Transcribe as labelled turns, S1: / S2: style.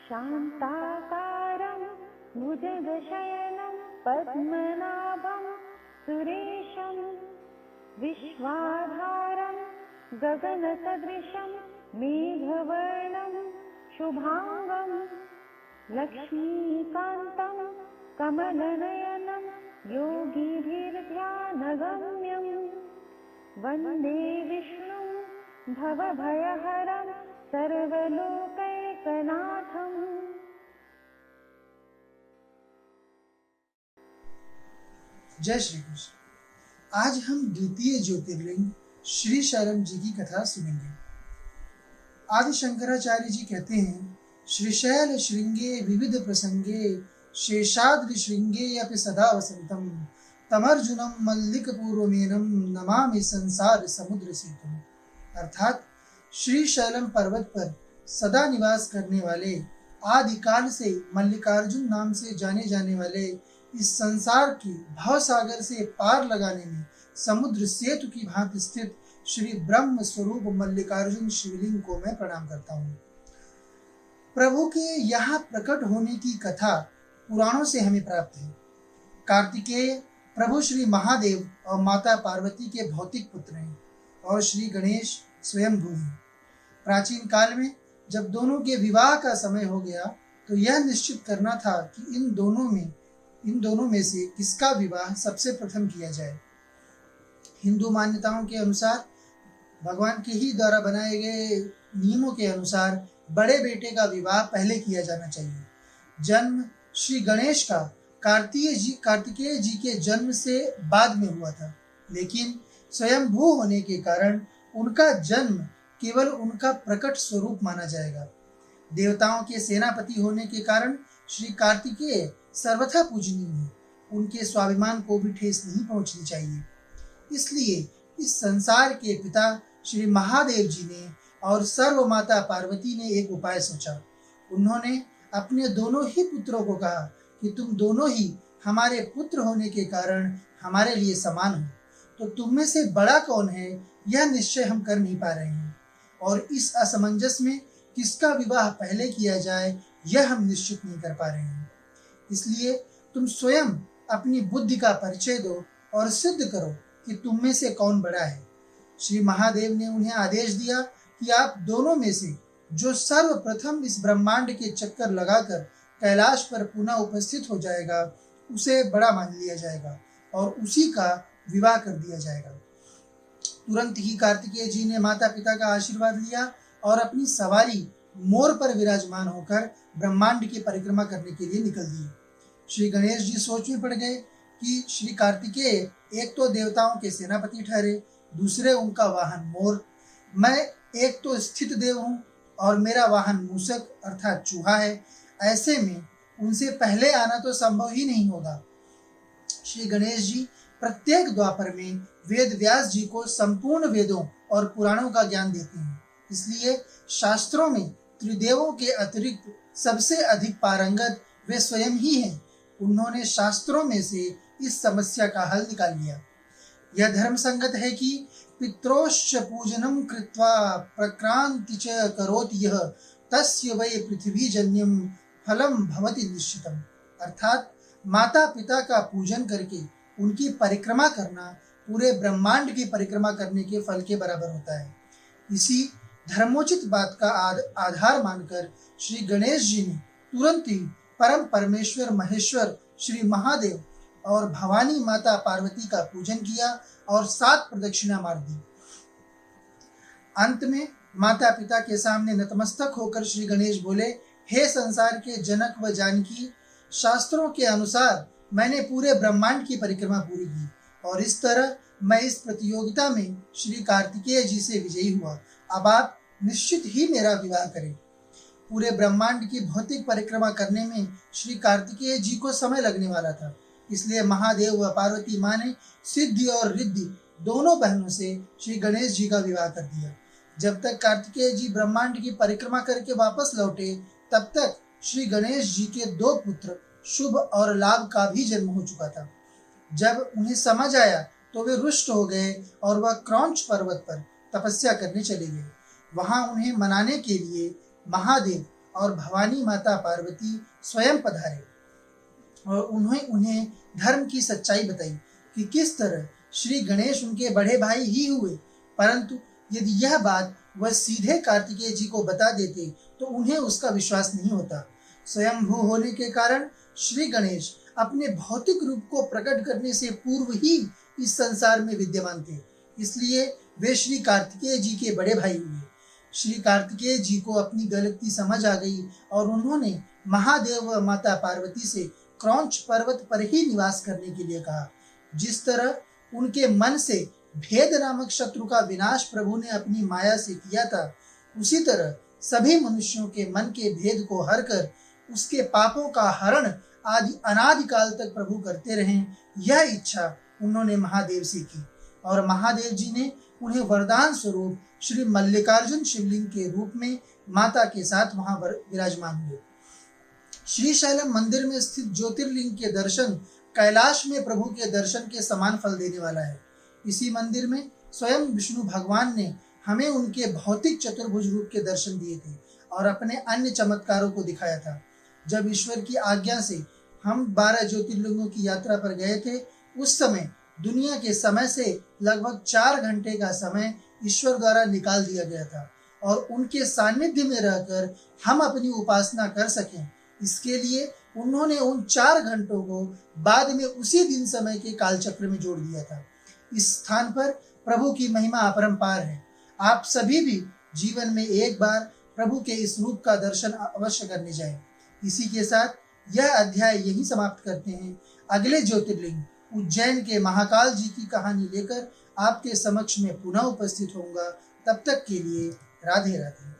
S1: शान्ताकारं भुजगशयनं पद्मनाभं सुरेशं विश्वाधारं गगनसदृशं मेघवर्णं शुभांगं लक्ष्मीकान्तं कमलनयनं योगिभिर्ध्यानगम्यं वन्दे विष्णुं भवभयहरं सर्वलोकैकनाथम्।
S2: जय श्री कृष्ण। आज हम द्वितीय ज्योतिर्लिंग श्री शैलम जी की कथा सुनेंगे। आदि शंकराचार्य जी कहते हैं, श्रीशैल श्रृंगे विविध प्रसंगे शेषाद्रि श्रृंगे अपि सदा वसंतम तमर्जुनम मल्लिक पूर्वमेनम नमामि संसार समुद्र सेतुम। अर्थात श्री शैलम पर्वत पर सदा निवास करने वाले, आदिकाल से मल्लिकार्जुन नाम से जाने जाने वाले इस संसार के भाव सागर से पार लगाने में समुद्र सेतु की भांति स्थित श्री ब्रह्म स्वरूप मल्लिकार्जुन शिवलिंग को मैं प्रणाम करता हूँ। प्रभु के यहाँ प्रकट होने की कथा पुराणों से हमें प्राप्त है। कार्तिकेय प्रभु श्री महादेव और माता पार्वती के भौतिक पुत्र हैं और श्री गणेश स्वयंभू हैं। प्राचीन काल में जब दोनों के विवाह का समय हो गया तो यह निश्चित करना था कि इन दोनों में से किसका विवाह सबसे प्रथम किया जाए। हिंदू मान्यताओं के अनुसार भगवान के ही द्वारा बनाए गए नियमों के अनुसार बड़े बेटे का विवाह पहले किया जाना चाहिए। जन्म श्री गणेश का कार्तिकेय जी के जन्म से बाद में हुआ था, लेकिन स्वयंभू होने के कारण उनका जन्म केवल उनका प्रकट स्वरूप माना जाएगा। देवताओं के सेनापति होने के कारण श्री कार्तिकेय सर्वथा पूजनीय है। उनके स्वाभिमान को भी ठेस नहीं पहुंचनी चाहिए। इसलिए इस संसार के पिता श्री महादेव जी ने और सर्व माता पार्वती ने एक उपाय सोचा। उन्होंने अपने दोनों ही पुत्रों को कहा कि तुम दोनों ही हमारे पुत्र होने के कारण हमारे लिए समान हो, तो तुम में से बड़ा कौन है यह निश्चय हम कर नहीं पा रहे हैं, और इस असमंजस में किसका विवाह पहले किया जाए यह हम निश्चित नहीं कर पा रहे हैं। इसलिए तुम स्वयं अपनी बुद्धि का परिचय दो और सिद्ध करो कि तुम में से कौन बड़ा है। श्री महादेव ने उन्हें आदेश दिया कि आप दोनों में से जो सर्वप्रथम इस ब्रह्मांड के चक्कर लगाकर कैलाश पर पुनः उपस्थित हो जाएगा उसे बड़ा मान लिया जाएगा और उसी का विवाह कर दिया जाएगा। तुरंत ही कार्तिकेय जी ने माता पिता का आशीर्वाद लिया और अपनी सवारी मोर पर विराजमान होकर ब्रह्मांड की परिक्रमा करने के लिए निकल दिए। श्री गणेश जी सोच में पड़ गए कि श्री कार्तिकेय एक तो देवताओं के सेनापति ठहरे, दूसरे उनका वाहन मोर, मैं एक तो स्थित देव हूँ और मेरा वाहन मूषक अर्थात चूहा है। ऐसे में उनसे पहले आना तो संभव ही नहीं होगा। श्री गणेश जी प्रत्येक द्वापर में वेद व्यास जी को संपूर्ण वेदों और पुराणों का ज्ञान देते हैं। इसलिए शास्त्रों में त्रिदेवों के अतिरिक्त सबसे अधिक पारंगत वे स्वयं ही हैं। उन्होंने शास्त्रों में से इस समस्या का हल निकाल लिया। यह धर्म संगत है कि पित्रोश्च पूजनम कृत्वा प्रक्रांति च करोति यः तस्य वै पृथ्वीजन्यम फलम भवति निश्चितम। अर्थात माता पिता का पूजन करके उनकी परिक्रमा करना पूरे ब्रह्मांड की परिक्रमा करने के फल के बराबर होता है। इसी धर्मोचित बात का आधार मानकर श्री गणेश जी ने तुरंत ही परम परमेश्वर महेश्वर श्री महादेव और भवानी माता पार्वती का पूजन किया और 7 प्रदक्षिणा मार दी। अंत में माता पिता के सामने नतमस्तक होकर श्री गणेश बोले, हे संसार के जनक व जानकी, शास्त्रों के अनुसार मैंने पूरे ब्रह्मांड की परिक्रमा पूरी की और इस तरह मैं इस प्रतियोगिता में श्री कार्तिकेय जी से विजयी हुआ। अब आप निश्चित ही मेरा विवाह करें। पूरे ब्रह्मांड की भौतिक परिक्रमा करने में श्री कार्तिकेय जी को समय लगने वाला था, इसलिए महादेव व पार्वती माँ ने सिद्धि और रिद्धि दोनों बहनों से श्री गणेश जी का विवाह कर दिया। जब तक कार्तिकेय जी ब्रह्मांड की परिक्रमा करके वापस लौटे तब तक श्री गणेश जी के 2 पुत्र शुभ और लाभ का भी जन्म हो चुका था। जब उन्हें समझ आया तो वे रुष्ट हो गए और वह क्रौंच पर्वत पर तपस्या करने चले गए। वहां उन्हें मनाने के लिए महादेव और भवानी माता पार्वती स्वयं पधारे और उन्हें धर्म की सच्चाई बताई कि किस तरह श्री गणेश उनके बड़े भाई ही हुए, परंतु यदि यह बात वह सीधे कार्तिकेय जी को बता देते तो उन्हें उसका विश्वास नहीं होता। स्वयंभू होने के कारण श्री गणेश अपने भौतिक रूप को प्रकट करने से पूर्व ही इस संसार में विद्यमान थे, इसलिए वे श्री कार्तिकेय जी के बड़े भाई हुए। श्री कार्तिकेय जी को अपनी गलती समझ आ गई और उन्होंने महादेव व माता पार्वती से क्रौंच पर्वत पर ही निवास करने के लिए कहा। जिस तरह उनके मन से भेद नामक शत्रु का विनाश प्रभु ने अपनी माया से किया था, उसी तरह सभी मनुष्यों के मन के भेद को हर कर उसके पापों का हरण आदि अनादि काल तक प्रभु करते रहें, यह इच्छा उन्होंने महादेव से की और महादेव जी ने उन्हें वरदान स्वरूप श्री मल्लिकार्जुन शिवलिंग के रूप में माता के साथ वहां विराजमान हुए। श्री शैलम मंदिर में स्थित ज्योतिर्लिंग के दर्शन कैलाश में प्रभु के दर्शन के समान फल देने वाला है। इसी मंदिर में स्वयं विष्णु भगवान ने हमें उनके भौतिक चतुर्भुज रूप के दर्शन दिए थे और अपने अन्य चमत्कारों को दिखाया था। जब ईश्वर की आज्ञा से हम 12 ज्योतिर्लिंगों की यात्रा पर गए थे, उस समय दुनिया के समय से लगभग 4 घंटे का समय ईश्वर द्वारा निकाल दिया गया था और उनके सानिध्य में रहकर हम अपनी उपासना कर सकें, इसके लिए उन्होंने उन 4 घंटों को बाद में उसी दिन समय के कालचक्र में जोड़ दिया था। इस स्थान पर प्रभु की महिमा अपरंपार है। आप सभी भी जीवन में एक बार प्रभु के इस रूप का दर्शन अवश्य करने जाएं। इसी के साथ यह अध्याय यही समाप्त करते हैं। अगले ज्योतिर्लिंग उज्जैन के महाकाल जी की कहानी लेकर आपके समक्ष में पुनः उपस्थित होऊंगा। तब तक के लिए राधे राधे।